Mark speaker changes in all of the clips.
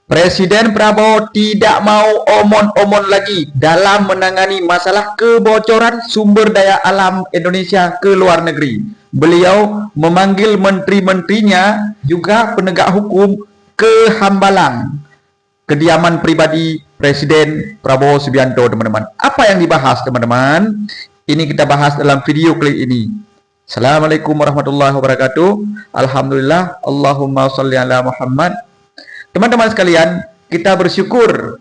Speaker 1: Presiden Prabowo tidak mau omon-omon lagi dalam menangani masalah kebocoran sumber daya alam Indonesia ke luar negeri. Beliau memanggil menteri-menterinya juga penegak hukum ke Hambalang, kediaman pribadi Presiden Prabowo Subianto, teman-teman. Apa yang dibahas, teman-teman? Ini kita bahas dalam video kali ini. Assalamualaikum warahmatullahi wabarakatuh. Alhamdulillah, Allahumma sholli ala Muhammad. Teman-teman sekalian, kita bersyukur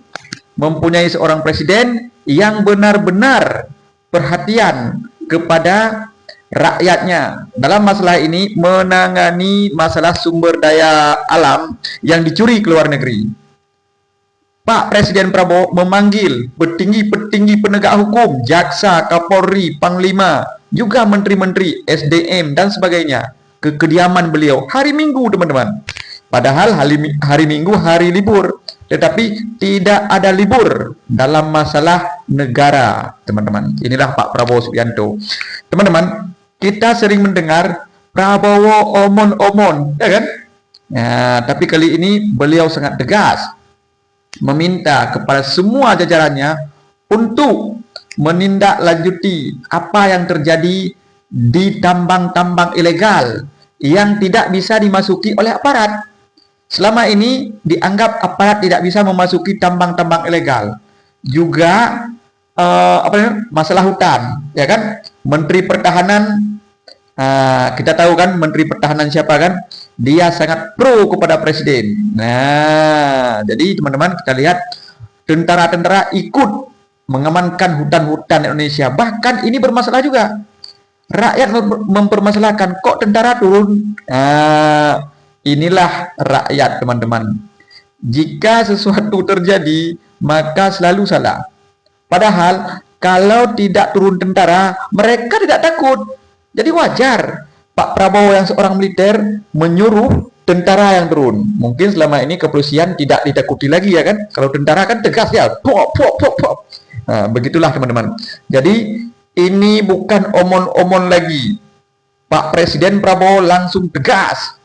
Speaker 1: mempunyai seorang presiden yang benar-benar perhatian kepada rakyatnya dalam masalah ini, menangani masalah sumber daya alam yang dicuri ke luar negeri. Pak Presiden Prabowo memanggil petinggi-petinggi penegak hukum, jaksa, kapolri, panglima, juga menteri-menteri, SDM, dan sebagainya ke kediaman beliau hari Minggu, teman-teman. Padahal hari Minggu hari libur, tetapi tidak ada libur dalam masalah negara, teman-teman. Inilah Pak Prabowo Subianto. Teman-teman, kita sering mendengar Prabowo omon-omon, ya kan? Nah, tapi kali ini beliau sangat tegas meminta kepada semua jajarannya untuk menindaklanjuti apa yang terjadi di tambang-tambang ilegal yang tidak bisa dimasuki oleh aparat. Selama ini dianggap aparat tidak bisa memasuki tambang-tambang ilegal. Juga masalah hutan, ya kan? Menteri Pertahanan, kita tahu kan Menteri Pertahanan siapa kan? Dia sangat pro kepada presiden. Nah, jadi teman-teman kita lihat tentara-tentara ikut mengamankan hutan-hutan Indonesia. Bahkan ini bermasalah juga. Rakyat mempermasalahkan, kok tentara turun? Inilah rakyat, teman-teman. Jika sesuatu terjadi, maka selalu salah. Padahal kalau tidak turun tentara, mereka tidak takut. Jadi wajar Pak Prabowo yang seorang militer menyuruh tentara yang turun. Mungkin selama ini kepolisian tidak ditakuti lagi, ya kan? Kalau tentara kan tegas ya. Pop, pop, pop, pop. Nah, begitulah teman-teman. Jadi ini bukan omon-omon lagi. Pak Presiden Prabowo langsung tegas.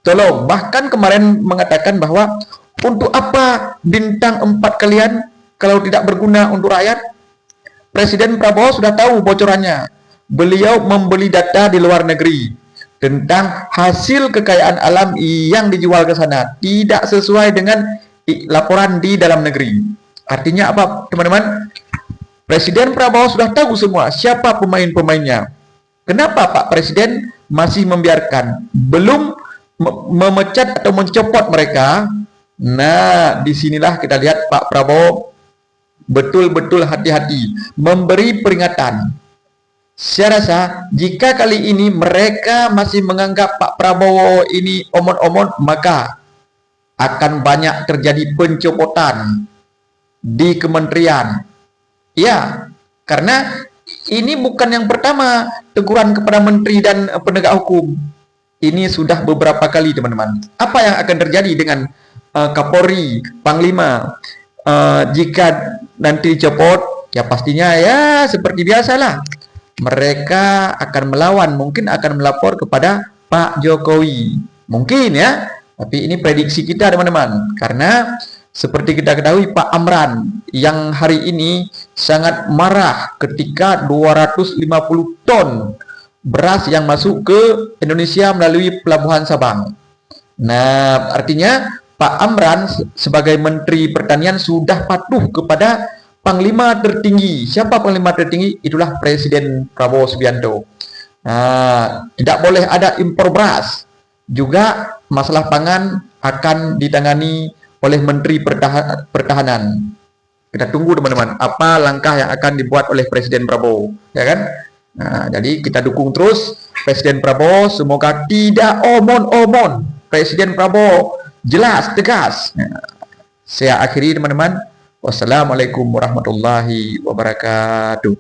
Speaker 1: Tolong, bahkan kemarin mengatakan bahwa untuk apa bintang 4 kalian kalau tidak berguna untuk rakyat? Presiden Prabowo sudah tahu bocorannya. Beliau membeli data di luar negeri tentang hasil kekayaan alam yang dijual ke sana tidak sesuai dengan laporan di dalam negeri. Artinya apa, teman-teman? Presiden Prabowo sudah tahu semua siapa pemain-pemainnya. Kenapa Pak Presiden masih membiarkan? Belum memecat atau mencopot mereka. Nah, disinilah kita lihat Pak Prabowo betul-betul hati-hati memberi peringatan. Saya rasa jika kali ini mereka masih menganggap Pak Prabowo ini omon-omon, maka akan banyak terjadi pencopotan di kementerian. Ya, karena ini bukan yang pertama teguran kepada menteri dan penegak hukum. Ini sudah beberapa kali, teman-teman. Apa yang akan terjadi dengan Kapolri, Panglima jika nanti dicopot? Ya pastinya ya seperti biasalah. Mereka akan melawan, mungkin akan melapor kepada Pak Jokowi. Mungkin ya, tapi ini prediksi kita, teman-teman. Karena seperti kita ketahui Pak Amran yang hari ini sangat marah ketika 250 ton beras yang masuk ke Indonesia melalui pelabuhan Sabang. Nah, artinya Pak Amran sebagai Menteri Pertanian sudah patuh kepada Panglima tertinggi. Siapa Panglima tertinggi? Itulah Presiden Prabowo Subianto. Nah, tidak boleh ada impor beras. Juga masalah pangan akan ditangani oleh Menteri Pertahanan. Kita tunggu, teman-teman, apa langkah yang akan dibuat oleh Presiden Prabowo, ya kan? Nah, jadi kita dukung terus Presiden Prabowo, semoga tidak omon-omon. Presiden Prabowo jelas, tegas. Nah, saya akhiri, teman-teman. Wassalamualaikum warahmatullahi wabarakatuh.